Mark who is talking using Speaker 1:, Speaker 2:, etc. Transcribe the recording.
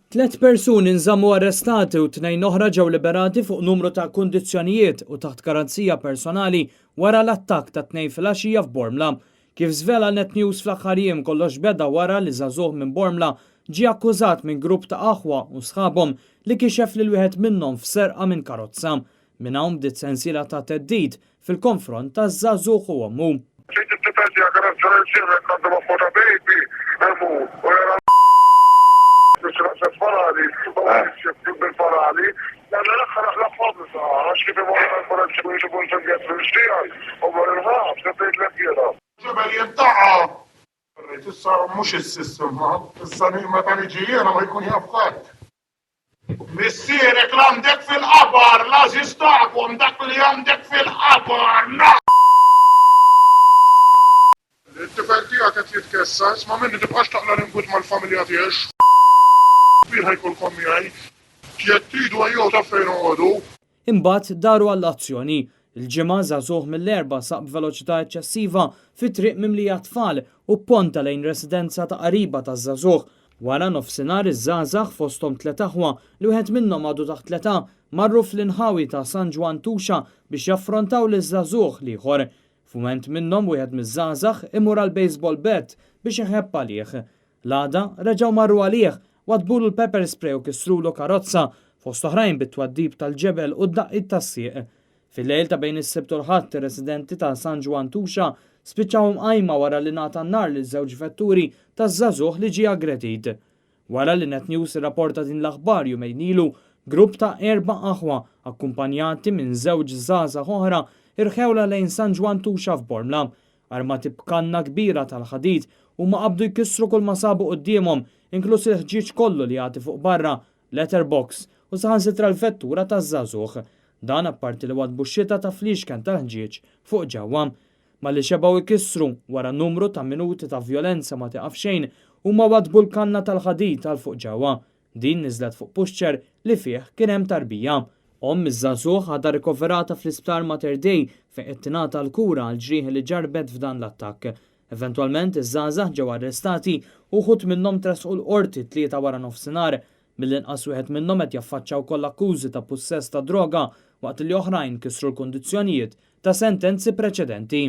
Speaker 1: 3 persuni nżammu arrestati u 2 oħra ġew liberati fuq numru ta' kundizzjonijiet u taħt garanzija personali wara l-attakk ta' 2 filgħaxija f'Bormla. Kif żvela Net News fl-aħħar jiem kollox beda wara li żagħżugħ minn Bormla ġie akkużat minn grupp ta' aħwa u sħabhom li kixef lil wieħed minnhom f'serqa minn karozza. Minn hawn bdiet sensiela ta' teddid fil-konfront taż-żagħżugħ u ommu.
Speaker 2: Issa mhux is-sistema, issa meta niġi jiena ma jkun jaf ħadd. Missierek l-għandek fil-qabar, l-għażiż tagħkom dak li għandek fil-qabar. It-tifel tiegħek qed jitkessa, isma' minni tibqax taqla l-inkut mal-familja tiegħek. Kbir ħajkulkom miegħi, jekk tridu ejjew ta' fejn noqogħdu.
Speaker 1: Imbagħad daru għall-azzjoni. Il-ġimgħa żagħżugħ mill-erba' saq b'veloċità eċċessiva fi triq mimlija tfal u ponta lejn residenza ta' qariba taż-żagħżugħ. Wara nofsinhar iż-żgħażagħ fosthom 3 aħwa li wieħed minnhom għadu taħt l-età marru fl-inħawi ta' San Ġwan Tuxa biex jaffrontaw liż-żagħżugħ ieħor. F'mument minnhom wieħed miż-żgħażagħ imur għal baseball bat biex iħebb għalih. L-għada reġgħu marru għalih wadbulu l-pepper spray u kisrulu karozza fost oħrajn bit-twaddib tal-ġebel u d-daqqiet tas-sieq. Fil-lejl ta' bejn is-Sibt u l-Ħadd ir-residenti ta' San Ġwan Tuxa spiċċaw mqajma wara li ngħata n-nar liż-żewġ vetturi taż-żagħżugħ li ġie aggredit. Wara li Net News irrapporta din l-aħbar jumejn ilu, grupp ta' 4 aħwa akkumpanjati minn żewġ żgħażagħ oħra irħewla lejn San Ġwan Tuxa f'Bormla. Armati b'kanna kbira tal-ħadid huma qabdu jkissru kull ma sabu qudiemhom, inkluż il-ħġieġ kollu li għati fuq barra, letterbox u saħansitra l-vettura taż-żagħżugħ. Dan apparti li wadbu x-xita ta' fliexken tal-ħġieġ fuq ġewwa. Ma li xebaw ikissru wara numru ta' minuti ta' violenza ma tiqaf xejn huma wadbu l-kanna tal-ħadid tal fuq ġewwa. Din niżlet fuq puxċer li fih kien hemm tarbija. Iż-żagħżugħ għadha rikoverata fl-isptar Mater Dei fejn qed tingħata l-kura għal ġrieħ li ġarbet f'dan l-attakk. Eventwalment iż-żgħażagħ ġew arrestati u uħud minnhom tresqu l-qorti 3 wara nofsinhar. Mill-inqas wieħed minnhom qed jaffaċċjaw kollha akkużi ta' possess ta' droga waqt li oħrajn kisru l-kundizzjonijiet ta' sentenzi preċedenti.